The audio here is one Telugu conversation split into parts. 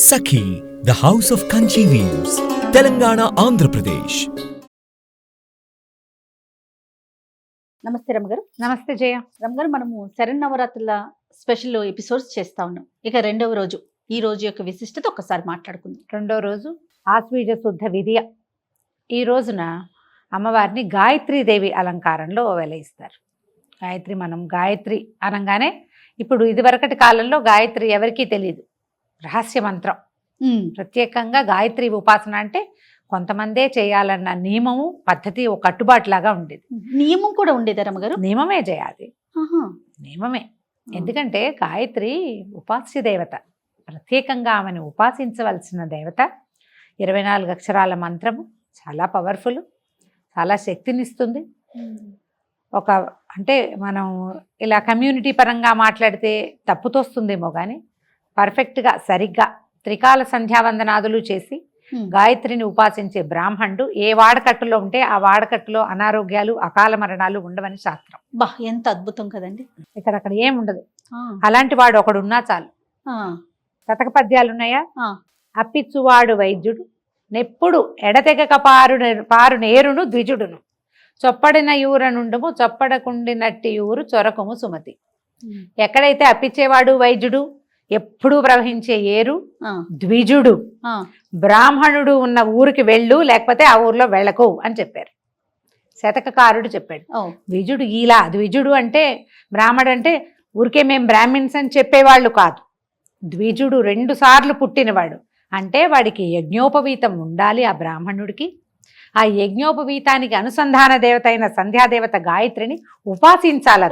Sakhi, the House of Kanchi Weaves, Telangana, Andhra Pradesh. నమస్తే రమగారు. నమస్తే జయ. రమగారు, మనము శరన్నవరాత్రుల స్పెషల్ ఎపిసోడ్స్ చేస్తా ఉన్నాం. ఇక రెండవ రోజు, ఈ రోజు యొక్క విశిష్టత ఒక్కసారి మాట్లాడుకుందాం. రెండో రోజు ఆశ్వీజ శుద్ధ విధియ. ఈ రోజున అమ్మవారిని గాయత్రీదేవి అలంకారంలో వెలయిస్తారు. మనం గాయత్రి అనగానే ఇప్పుడు ఇదివరకటి కాలంలో గాయత్రి ఎవరికీ తెలియదు, రహస్య మంత్రం. ప్రత్యేకంగా గాయత్రి ఉపాసన అంటే కొంతమందే చేయాలన్న నియమము, పద్ధతి, ఒక కట్టుబాటులాగా ఉండేది. నియమం కూడా ఉండేదా రమగారు? నియమమే చేయాలి, నియమమే. ఎందుకంటే గాయత్రి ఉపాస్య దేవత, ప్రత్యేకంగా ఆమెను ఉపాసించవలసిన దేవత. 24 అక్షరాల మంత్రము చాలా పవర్ఫుల్, చాలా శక్తినిస్తుంది. ఒక అంటే మనం ఇలా కమ్యూనిటీ పరంగా మాట్లాడితే తప్పుతోస్తుందేమో కానీ పర్ఫెక్ట్గా సరిగ్గా త్రికాల సంధ్యావందనాదులు చేసి గాయత్రిని ఉపాసించే బ్రాహ్మణుడు ఏ వాడకట్టులో ఉంటే ఆ వాడకట్టులో అనారోగ్యాలు, అకాల మరణాలు ఉండవని శాస్త్రం. బా, ఎంత అద్భుతం కదండి. ఇక్కడ ఏముండదు. అలాంటి వాడు ఒకడున్నా చాలు. శతక పద్యాలు ఉన్నాయా? అప్పిచ్చువాడు వైద్యుడు, నెప్పుడు ఎడతెగక పారు నేరును ద్విజుడును, చొప్పడిన యూరనుండుము చొప్పడకుండినట్టి యూరు చొరకము సుమతి. ఎక్కడైతే అప్పిచ్చేవాడు వైద్యుడు, ఎప్పుడూ ప్రవహించే ఏరు ద్విజుడు, బ్రాహ్మణుడు ఉన్న ఊరికి వెళ్ళు, లేకపోతే ఆ ఊర్లో వెళ్ళకు అని చెప్పారు. శతకకారుడు చెప్పాడు. ద్విజుడు ఇలా, ద్విజుడు అంటే బ్రాహ్మడు అంటే ఊరికే మేము బ్రాహ్మిన్స్ అని చెప్పేవాళ్ళు కాదు. ద్విజుడు 2 సార్లు పుట్టినవాడు అంటే వాడికి యజ్ఞోపవీతం ఉండాలి. ఆ బ్రాహ్మణుడికి ఆ యజ్ఞోపవీతానికి అనుసంధాన దేవత అయిన సంధ్యాదేవత గాయత్రిని ఉపాసించాలి.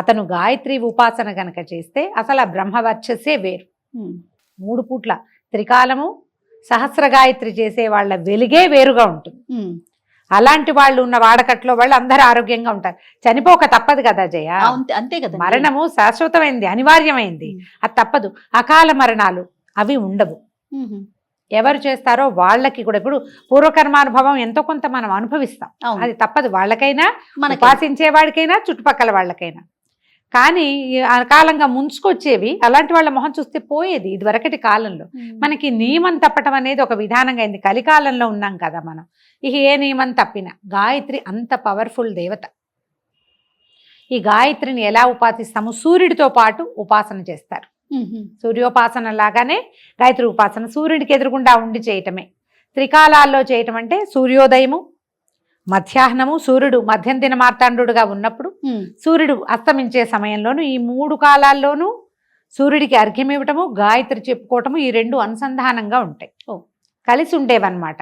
అతను గాయత్రి ఉపాసన గనక చేస్తే అసలు ఆ బ్రహ్మవర్చస్సే వేరు. 3 పూట్ల త్రికాలము సహస్ర గాయత్రి చేసే వాళ్ళ వెలుగే వేరుగా ఉంటుంది. అలాంటి వాళ్ళు ఉన్న వాడకట్లో వాళ్ళు అందరూ ఆరోగ్యంగా ఉంటారు. చనిపోక తప్పదు కదా జయ, అంతే కదా. మరణము శాశ్వతమైంది, అనివార్యమైంది, అది తప్పదు. అకాల మరణాలు అవి ఉండవు. ఎవరు చేస్తారో వాళ్ళకి కూడా ఇప్పుడు పూర్వకర్మానుభవం ఎంతో కొంత మనం అనుభవిస్తాం, అది తప్పదు. వాళ్ళకైనా, ఉపాసించే వాడికైనా, చుట్టుపక్కల వాళ్ళకైనా. కానీ అకాలంగా ముంచుకొచ్చేవి అలాంటి వాళ్ళ మొహం చూస్తే పోయేది. ఇదివరకటి కాలంలో మనకి నియమం తప్పటం అనేది ఒక విధానంగా అయింది. కలికాలంలో ఉన్నాం కదా మనం. ఇక ఏ నియమం తప్పినా గాయత్రి అంత పవర్ఫుల్ దేవత. ఈ గాయత్రిని ఎలా ఉపాసిస్తాము? సూర్యుడితో పాటు ఉపాసన చేస్తారు. సూర్యోపాసన లాగానే గాయత్రి ఉపాసన సూర్యుడికి ఎదురుగుండా ఉండి చేయటమే. త్రికాలాల్లో చేయటం అంటే సూర్యోదయము, మధ్యాహ్నము, సూర్యుడు మధ్యం దిన మార్తాండుగా ఉన్నప్పుడు, సూర్యుడు అస్తమించే సమయంలోను, ఈ 3 కాలాల్లోనూ సూర్యుడికి అర్ఘ్యం ఇవ్వటము, గాయత్రి చెప్పుకోవటము, ఈ 2 అనుసంధానంగా ఉంటాయి, కలిసి ఉండేవన్నమాట.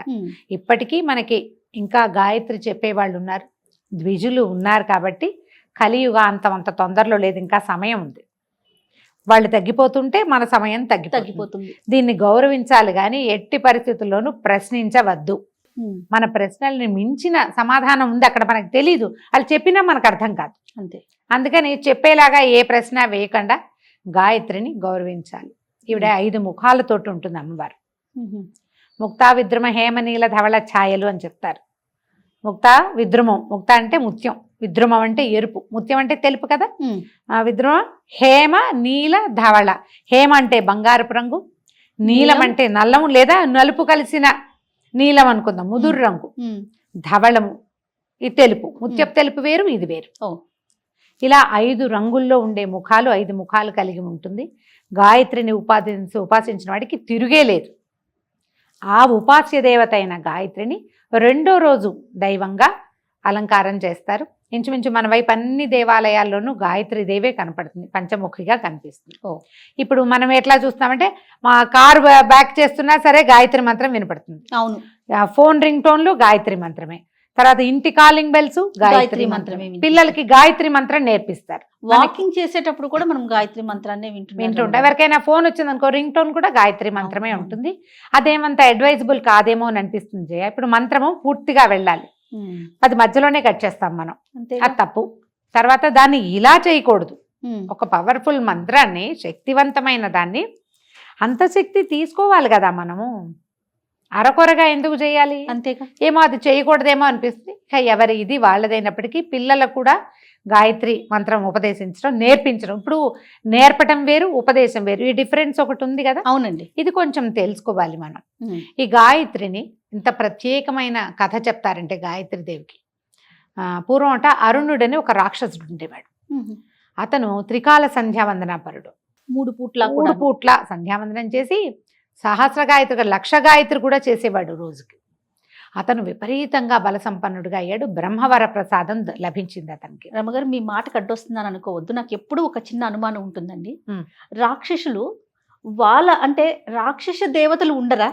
ఇప్పటికీ మనకి ఇంకా గాయత్రి చెప్పేవాళ్ళు ఉన్నారు, ద్విజులు ఉన్నారు. కాబట్టి కలియుగాంతం అంత తొందరలో లేదు, ఇంకా సమయం ఉంది. వాళ్ళు తగ్గిపోతుంటే మన సమయం తగ్గిపోతుంది. దీన్ని గౌరవించాలి కానీ ఎట్టి పరిస్థితుల్లోనూ ప్రశ్నించవద్దు. మన ప్రశ్నల్ని మించిన సమాధానం ఉంది అక్కడ, మనకు తెలీదు. వాళ్ళు చెప్పినా మనకు అర్థం కాదు, అంతే. అందుకని చెప్పేలాగా ఏ ప్రశ్న వేయకుండా గాయత్రిని గౌరవించాలి. ఈవిడ 5 ముఖాలతోటి ఉంటుంది అమ్మవారు. ముక్తా విద్రుమ హేమనీల ధవళ ఛాయలు అని చెప్తారు. ముక్త విద్రుమం, ముక్త అంటే ముత్యం, విద్రుమం అంటే ఎరుపు, ముత్యం అంటే తెలుపు కదా. విద్రుమం హేమ నీల ధవళ. హేమ అంటే బంగారపు రంగు, నీలం అంటే నల్లము లేదా నలుపు కలిసిన నీలం అనుకుందాం, ముదురు రంగు. ధవళము ఈ తెలుపు, ముత్యపు తెలుపు వేరు, ఇది వేరు. ఇలా 5 రంగుల్లో ఉండే ముఖాలు, 5 ముఖాలు కలిగి ఉంటుంది. గాయత్రిని ఉపాసించిన వాడికి తిరుగే లేదు. ఆ ఉపాస్య దేవత అయిన గాయత్రిని రెండో రోజు దైవంగా అలంకారం చేస్తారు. ఇంచుమించు మన వైపు అన్ని దేవాలయాల్లోనూ గాయత్రి దేవే కనపడుతుంది, పంచముఖిగా కనిపిస్తుంది. ఇప్పుడు మనం ఎట్లా చూస్తామంటే మా కారు బ్యాక్ చేస్తున్నా సరే గాయత్రి మంత్రం వినపడుతుంది. అవును. ఫోన్ రింగ్ టోన్లు గాయత్రి మంత్రమే. తర్వాత ఇంటి కాలింగ్ బెల్స్ గాయత్రి మంత్రమే. పిల్లలకి గాయత్రి మంత్రం నేర్పిస్తారు. వాకింగ్ చేసేటప్పుడు కూడా మనం గాయత్రి మంత్రాన్ని వింటుంటాం. ఎవరికైనా ఫోన్ వచ్చిందనుకో రింగ్ టోన్ కూడా గాయత్రి మంత్రమే ఉంటుంది. అదేమంత అడ్వైజబుల్ కాదేమో అని అనిపిస్తుంది. ఇప్పుడు మంత్రము పూర్తిగా వెళ్ళాలి, అది మధ్యలోనే కట్ చేస్తాం మనం, అది తప్పు. తర్వాత దాన్ని ఇలా చేయకూడదు. ఒక పవర్ఫుల్ మంత్రాన్ని, శక్తివంతమైన దాన్ని, అంత శక్తి తీసుకోవాలి కదా మనము. అరకొరగా ఎందుకు చేయాలి? అంతేగా. ఏమో అది చేయకూడదేమో అనిపిస్తుంది. ఇక ఎవరి ఇది వాళ్ళదైనప్పటికీ పిల్లలకు కూడా గాయత్రి మంత్రం ఉపదేశించడం, నేర్పించడం. ఇప్పుడు నేర్పటం వేరు, ఉపదేశం వేరు. ఈ డిఫరెన్స్ ఒకటి ఉంది కదా. అవునండి. ఇది కొంచెం తెలుసుకోవాలి మనం. ఈ గాయత్రిని ఇంత ప్రత్యేకమైన కథ చెప్తారంటే గాయత్రి దేవికి, పూర్వం అంట అరుణుడని ఒక రాక్షసుడు ఉండేవాడు. అతను త్రికాల సంధ్యావందనాపరుడు. 3 పూట్ల సంధ్యావందనం చేసి సహస్ర గాయత్రి, 1,00,000 గాయత్రి కూడా చేసేవాడు రోజుకి. అతను విపరీతంగా బల సంపన్నుడిగా అయ్యాడు. బ్రహ్మవర ప్రసాదం లభించింది అతనికి. రమగారు, మీ మాట కడ్డొస్తుందని అనుకోవద్దు. నాకు ఎప్పుడూ ఒక చిన్న అనుమానం ఉంటుందండి. రాక్షసులు అంటే రాక్షస దేవతలు ఉండరా?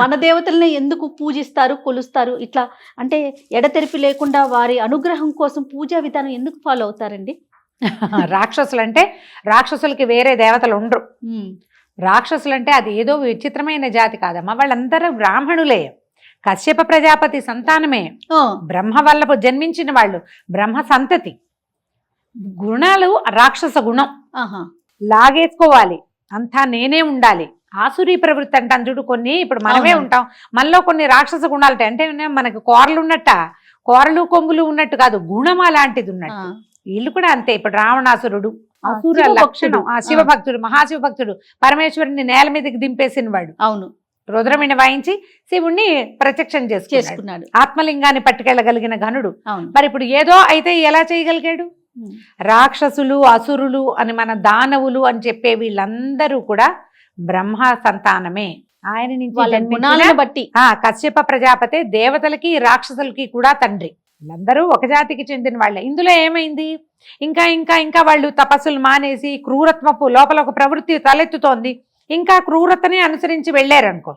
మన దేవతల్ని ఎందుకు పూజిస్తారు, కొలుస్తారు? ఇట్లా అంటే ఎడతెరిపి లేకుండా వారి అనుగ్రహం కోసం పూజా విధానం ఎందుకు ఫాలో అవుతారండి? రాక్షసులకి వేరే దేవతలు ఉండరు. రాక్షసులంటే అది ఏదో విచిత్రమైన జాతి కాదమ్మా. వాళ్ళందరూ బ్రాహ్మణులే, కశ్యప ప్రజాపతి సంతానమే, బ్రహ్మ వల్ల జన్మించిన వాళ్ళు, బ్రహ్మ సంతతి. గుణాలు రాక్షస గుణం. లాగేసుకోవాలి, అంతా నేనే ఉండాలి. ఆసురీ ప్రవృత్తి అంటాను చూడు. కొన్ని ఇప్పుడు మనమే ఉంటాం, మనలో కొన్ని రాక్షస గుణాలు అంటే మనకు కూరలు ఉన్నట్ట, కూరలు కొంగులు ఉన్నట్టు కాదు, గుణం అలాంటిది ఉన్నట్టు. వీళ్ళు కూడా అంతే. ఇప్పుడు రావణాసురుడు అసుర లక్షణం, శివభక్తుడు, మహాశివభక్తుడు, పరమేశ్వరుని నేల మీదకి దింపేసిన వాడు. అవును. రుద్రమిని వాయించి శివుణ్ణి ప్రత్యక్షం చేసుకున్నాడు. ఆత్మలింగాన్ని పట్టుకెళ్ళగలిగిన ఘనుడు. మరి ఇప్పుడు ఏదో అయితే ఎలా చేయగలిగాడు? రాక్షసులు, అసురులు అని, మన దానవులు అని చెప్పే వీళ్ళందరూ కూడా బ్రహ్మ సంతానమే. ఆయన నుంచి బట్టి కశ్యప ప్రజాపతి దేవతలకి రాక్షసులకి కూడా తండ్రి. వీళ్ళందరూ ఒక జాతికి చెందిన వాళ్ళే. ఇందులో ఏమైంది? ఇంకా ఇంకా ఇంకా వాళ్ళు తపస్సులు మానేసి క్రూరత్వపు లోపల ఒక ప్రవృత్తి తలెత్తుతోంది. ఇంకా క్రూరతని అనుసరించి వెళ్ళారనుకో,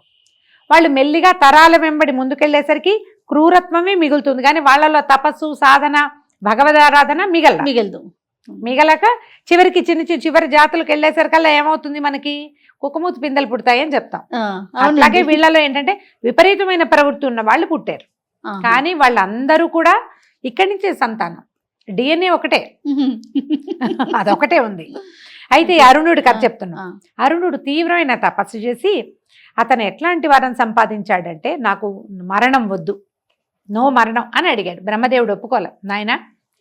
వాళ్ళు మెల్లిగా తరాల వెంబడి ముందుకెళ్లేసరికి క్రూరత్వమే మిగులుతుంది. కానీ వాళ్ళలో తపస్సు, సాధన, భగవదారాధన మిగలదు. మిగలక చివరికి చివరి జాతులకు వెళ్ళేసరికల్లా ఏమవుతుంది? మనకి కుక్కమూతి పిందెలు పుడతాయని చెప్తాం. అలాగే వీళ్ళలో ఏంటంటే విపరీతమైన ప్రవృత్తి ఉన్న వాళ్ళు పుట్టారు. కానీ వాళ్ళందరూ కూడా ఇక్కడి నుంచే సంతానం. DNA ఒకటే, అదొకటే ఉంది. అయితే అరుణుడి కథ చెప్తున్నా. అరుణుడు తీవ్రమైన తపస్సు చేసి అతను ఎట్లాంటి వరం సంపాదించాడంటే, నాకు మరణం వద్దు, నో మరణం అని అడిగాడు. బ్రహ్మదేవుడు ఒప్పుకోలే. నాయన,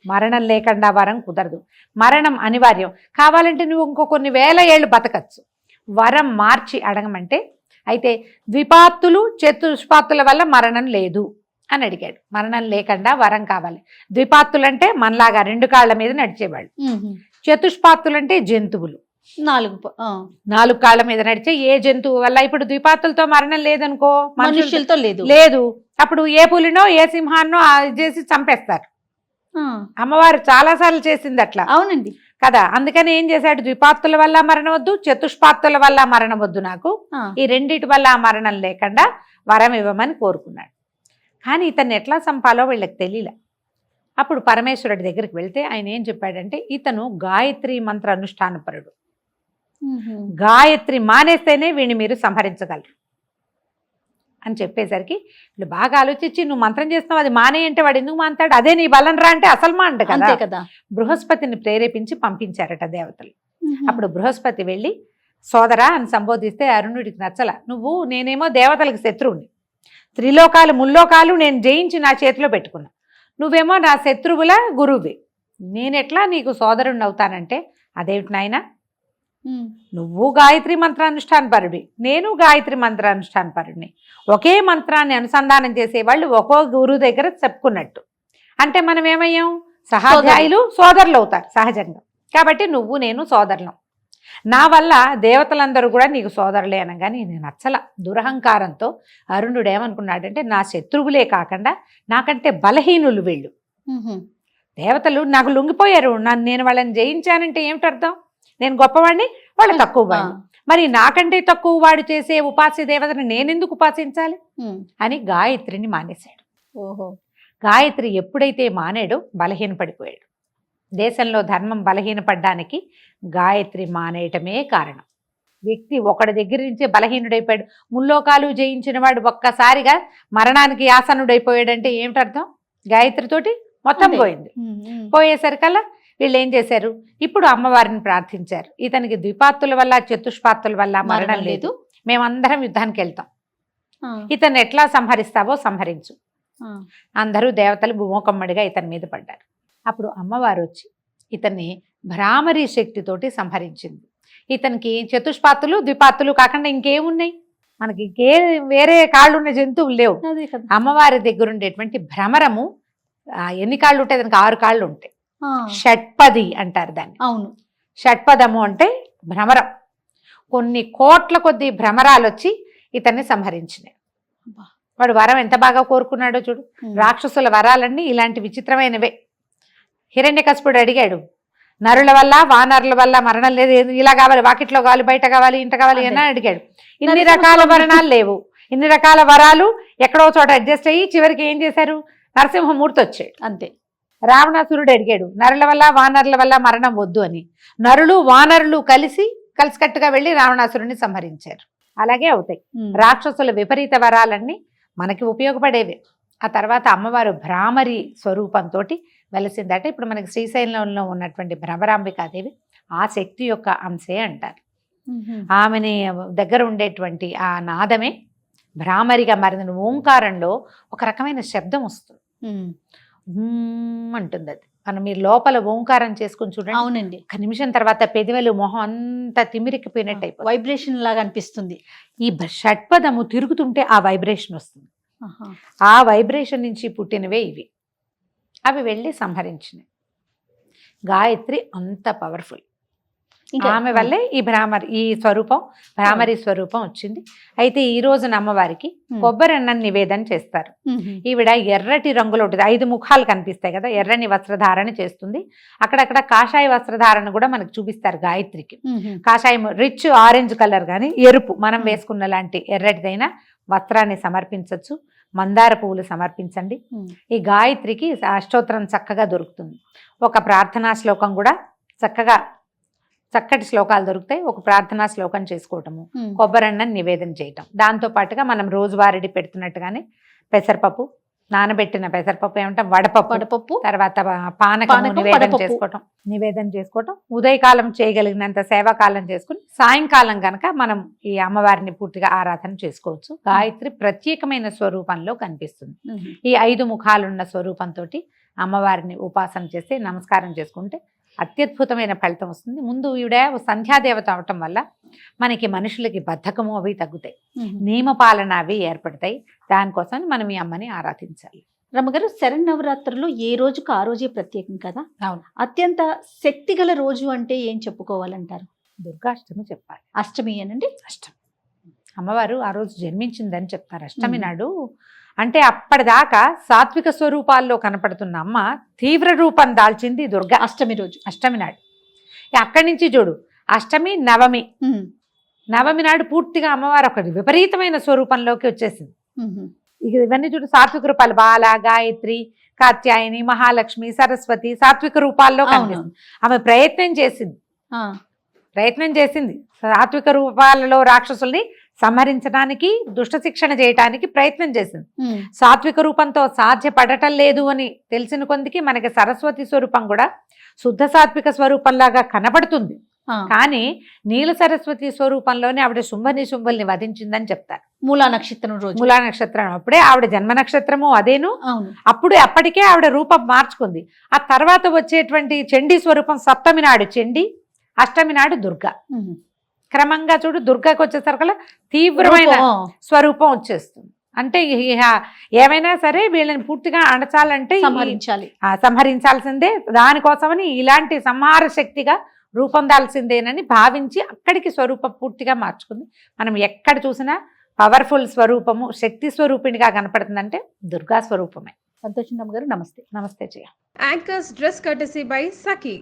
మరణం లేకుండా వరం కుదరదు, మరణం అనివార్యం. కావాలంటే నువ్వు ఇంకో కొన్ని వేల ఏళ్ళు బతకచ్చు, వరం మార్చి అడగమంటే, అయితే ద్విపాత్తులు చతుష్పాత్తుల వల్ల మరణం లేదు అని అడిగాడు. మరణం లేకుండా వరం కావాలి. ద్విపాత్తులంటే మనలాగా 2 కాళ్ళ మీద నడిచేవాళ్ళు. చతుష్పాత్తులంటే జంతువులు, 4 కాళ్ళ మీద నడిచే ఏ జంతువు వల్ల. ఇప్పుడు ద్విపాత్తులతో మరణం లేదనుకో, మనుషులతో లేదు. అప్పుడు ఏ పులినో ఏ సింహాన్నో చేసి చంపేస్తారు. అమ్మవారు చాలాసార్లు చేసింది అట్లా. అవునండి కదా. అందుకని ఏం చేశాడు? ద్విపాత్తుల వల్ల మరణం వద్దు, చతుష్పాత్తుల వల్ల మరణం వద్దు, నాకు ఈ రెండిటి వల్ల మరణం లేకుండా వరం ఇవ్వమని కోరుకున్నాడు. కానీ ఇతన్ని ఎట్లా చంపాలో వీళ్ళకి తెలియలే. అప్పుడు పరమేశ్వరుడి దగ్గరికి వెళ్తే ఆయన ఏం చెప్పాడంటే, ఇతను గాయత్రి మంత్ర అనుష్ఠానపరుడు, గాయత్రి మానేస్తేనే వీడిని మీరు సంహరించగలరు అని చెప్పేసరికి వీళ్ళు బాగా ఆలోచించి, నువ్వు మంత్రం చేస్తున్నావు, అది మానే అంటే వాడు ఎందుకు మానతాడు? అదే నీ బలం రా అంటే అసలు మాంట కదా. బృహస్పతిని ప్రేరేపించి పంపించారట దేవతలు. అప్పుడు బృహస్పతి వెళ్ళి సోదరా అని సంబోధిస్తే అరుణుడికి నచ్చల. నేనేమో దేవతలకు శత్రువుని, త్రిలోకాలు ముల్లోకాలు నేను జయించి నా చేతిలో పెట్టుకున్నా, నువ్వేమో నా శత్రువుల గురువువి, నేనెట్లా నీకు సోదరుణ్ణి అవుతానంటే, అదేమిటి నాయన, నువ్వు గాయత్రి మంత్రానుష్ఠానపరుడి, నేను గాయత్రి మంత్రానుష్ఠానపరుడిని, ఒకే మంత్రాన్ని అనుసంధానం చేసేవాళ్ళు ఒక్కో గురువు దగ్గర చెప్పుకున్నట్టు. అంటే మనం ఏమయ్యాం? సహాధ్యాయులు, సోదరులు అవుతారు సహజంగా. కాబట్టి నువ్వు నేను సోదరులం. నా వల్ల దేవతలందరూ కూడా నీకు సోదరులే అనగానే నేను నచ్చల. దురహంకారంతో అరుణుడు ఏమనుకున్నాడంటే, నా శత్రువులే కాకుండా నాకంటే బలహీనులు వీళ్ళు, దేవతలు నాకు లొంగిపోయారు, నేను వాళ్ళని జయించానంటే ఏమిటి అర్థం? నేను గొప్పవాడిని, వాళ్ళు తక్కువ వాడిని. మరి నాకంటే తక్కువ వాడు చేసే ఉపాస్య దేవతను నేనెందుకు ఉపాసించాలి అని గాయత్రిని మానేశాడు. గాయత్రి ఎప్పుడైతే మానేడో బలహీనపడిపోయాడు. దేశంలో ధర్మం బలహీనపడ్డానికి గాయత్రి మానేయటమే కారణం. వ్యక్తి ఒకడి దగ్గర నుంచే బలహీనుడైపోయాడు. ముల్లోకాలు జయించిన వాడు ఒక్కసారిగా మరణానికి ఆసనుడైపోయాడంటే ఏమిటి అర్థం? గాయత్రితోటి మొత్తం పోయింది. పోయేసరికల్లా వీళ్ళు ఏం చేశారు? ఇప్పుడు అమ్మవారిని ప్రార్థించారు. ఇతనికి ద్విపాత్తుల వల్ల చతుష్పాత్తుల వల్ల మరణం లేదు, మేమందరం యుద్ధానికి వెళ్తాం, ఇతన్ని ఎట్లా సంహరిస్తావో సంహరించు. అందరూ దేవతలు భూమోకమ్మడిగా ఇతని మీద పడ్డారు. అప్పుడు అమ్మవారు వచ్చి ఇతన్ని భ్రామరి శక్తితోటి సంహరించింది. ఇతనికి చతుష్పాతులు ద్విపాతులు కాకుండా ఇంకేమున్నాయి, మనకి ఇంకే వేరే కాళ్ళు ఉన్న జంతువులు లేవు. అమ్మవారి దగ్గర ఉండేటువంటి భ్రమరము ఎన్ని కాళ్ళు ఉంటాయి, దానికి 6 కాళ్ళు ఉంటాయి. షట్పది అంటారు దాన్ని. అవును, షట్పదము అంటే భ్రమరం. కొన్ని కోట్ల కొద్ది భ్రమరాలు వచ్చి ఇతన్ని సంహరించినాయి. వాడు వరం ఎంత బాగా కోరుకున్నాడో చూడు. రాక్షసుల వరాలన్నీ ఇలాంటి విచిత్రమైనవే. హిరణ్యకశిపుడు అడిగాడు, నరుల వల్ల వానరుల వల్ల మరణం లేదు, ఇలా కావాలి, వాకిట్లో కావాలి, బయట కావాలి, ఇంట కావాలి అని అడిగాడు. ఇన్ని రకాల వరణాలు లేవు, ఇన్ని రకాల వరాలు ఎక్కడో చోట అడ్జస్ట్ అయ్యి చివరికి ఏం చేశారు, నరసింహమూర్తి వచ్చాడు అంతే. రావణాసురుడు అడిగాడు, నరుల వల్ల వానరుల వల్ల మరణం వద్దు అని. నరులు వానరులు కలిసికట్టుగా వెళ్ళి రావణాసురుడిని సంహరించారు. అలాగే అవుతాయి రాక్షసుల విపరీత వరాలన్నీ మనకి ఉపయోగపడేవి. ఆ తర్వాత అమ్మవారు భ్రామరి స్వరూపంతో వెలసిందట. ఇప్పుడు మనకి శ్రీశైలంలో ఉన్నటువంటి భ్రమరాంబికాదేవి ఆ శక్తి యొక్క అంశే అంటారు. ఆమెని దగ్గర ఉండేటువంటి ఆ నాదమే భ్రామరిగా మారింది. ఓంకారంలో ఒక రకమైన శబ్దం వస్తుంది, అంటుంది అది. మనం మీరు లోపల ఓంకారం చేసుకుని చూడండి. అవునండి, ఒక నిమిషం తర్వాత పెదవులు మొహం అంతా తిమిరికిపోయినట్టు అయిపోతుంది, వైబ్రేషన్ లాగా అనిపిస్తుంది. ఈ షట్పదము తిరుగుతుంటే ఆ వైబ్రేషన్ వస్తుంది. ఆ వైబ్రేషన్ నుంచి పుట్టినవే ఇవి. అవి వెళ్ళి సంహరించినాయి. గాయత్రి అంత పవర్ఫుల్. ఆమె వల్లే ఈ భ్రామరి స్వరూపం వచ్చింది. అయితే ఈ రోజున అమ్మవారికి కొబ్బరి అన్నం నివేదన చేస్తారు. ఈవిడ ఎర్రటి రంగులో ఉంటుంది, 5 ముఖాలు కనిపిస్తాయి కదా, ఎర్రని వస్త్రధారణ చేస్తుంది. అక్కడక్కడ కాషాయ వస్త్రధారణ కూడా మనకు చూపిస్తారు గాయత్రికి. కాషాయం రిచ్ ఆరెంజ్ కలర్ కానీ ఎరుపు మనం వేసుకున్న లాంటి ఎర్రటిదైనా వస్త్రాన్ని సమర్పించవచ్చు. మందార పువ్వులు సమర్పించండి. ఈ గాయత్రికి అష్టోత్తరం చక్కగా దొరుకుతుంది. ఒక ప్రార్థనా శ్లోకం కూడా చక్కటి శ్లోకాలు దొరుకుతాయి. ఒక ప్రార్థనా శ్లోకం చేసుకోవటము, కొబ్బరన్నం నివేదన చేయటం. దాంతో పాటుగా మనం రోజువారీ పెడుతున్నట్టుగానే పెసరపప్పు, నానబెట్టిన పెసరపప్పు ఏమంటాం, వడపప్పు, తర్వాత పానకము నివేదన చేసుకోవటం. ఉదయకాలం చేయగలిగినంత సేవాకాలం చేసుకుని సాయంకాలం కనుక మనం ఈ అమ్మవారిని పూర్తిగా ఆరాధన చేసుకోవచ్చు. గాయత్రి ప్రత్యేకమైన స్వరూపంలో కనిపిస్తుంది. ఈ 5 ముఖాలున్న స్వరూపంతో అమ్మవారిని ఉపాసన చేస్తే, నమస్కారం చేసుకుంటే అత్యద్భుతమైన ఫలితం వస్తుంది. ముందు ఈవిడ సంధ్యాదేవత అవటం వల్ల మనకి మనుషులకి బద్ధకము అవి తగ్గుతాయి, నియమపాలన అవి ఏర్పడతాయి. దానికోసం మనం ఈ అమ్మని ఆరాధించాలి. రమ్మగారు, శరన్నవరాత్రులు ఏ రోజుకు ఆ రోజే ప్రత్యేకం కదా. అవును. అత్యంత శక్తిగల రోజు అంటే ఏం చెప్పుకోవాలంటారు? దుర్గాష్టమి చెప్పాలి. అష్టమి అనండి. అష్టమి అమ్మవారు ఆ రోజు జన్మించిందని చెప్తారు. అష్టమి నాడు అంటే అప్పటిదాకా సాత్విక స్వరూపాల్లో కనపడుతున్న అమ్మ తీవ్ర రూపం దాల్చింది దుర్గా అష్టమి రోజు, అష్టమి నాడు. అక్కడి నుంచి చూడు, అష్టమి నవమి నాడు పూర్తిగా అమ్మవారు ఒక విపరీతమైన స్వరూపంలోకి వచ్చేసింది. ఇవన్నీ చూడు, సాత్విక రూపాలు బాల, గాయత్రి, కాత్యాయని, మహాలక్ష్మి, సరస్వతి సాత్విక రూపాల్లో కనిపిస్తుంది. ఆమె ప్రయత్నం చేసింది సాత్విక రూపాలలో రాక్షసుల్ని సంహరించడానికి, దుష్ట శిక్షణ చేయటానికి ప్రయత్నం చేసింది. సాత్విక రూపంతో సాధ్యపడటం లేదు అని తెలిసిన కొందికి మనకి సరస్వతి స్వరూపం కూడా శుద్ధ సాత్విక స్వరూపంలాగా కనబడుతుంది. కానీ నీల సరస్వతి స్వరూపంలోనే ఆవిడ శుంభుల్ని వధించిందని చెప్తారు. మూలా నక్షత్రం రోజు, మూలా నక్షత్రం అప్పుడే ఆవిడ జన్మ నక్షత్రము అదేను. అప్పటికే ఆవిడ రూపం మార్చుకుంది. ఆ తర్వాత వచ్చేటువంటి చండీ స్వరూపం సప్తమి నాడు చండీ, అష్టమి నాడు దుర్గా. క్రమంగా చూడు, దుర్గాకి వచ్చేసరికల్లా తీవ్రమైన స్వరూపం వచ్చేస్తుంది. అంటే ఏమైనా సరే వీళ్ళని పూర్తిగా అణచాలంటే సంహరించాల్సిందే. దానికోసమని ఇలాంటి సంహార శక్తిగా రూపొందాల్సిందేనని భావించి అక్కడికి స్వరూపం పూర్తిగా మార్చుకుంది. మనం ఎక్కడ చూసినా పవర్ఫుల్ స్వరూపము, శక్తి స్వరూపిణిగా కనపడుతుందంటే దుర్గా స్వరూపమే. సంతోషం గారు, నమస్తే. నమస్తే జయ. Anchors dress courtesy by Saki.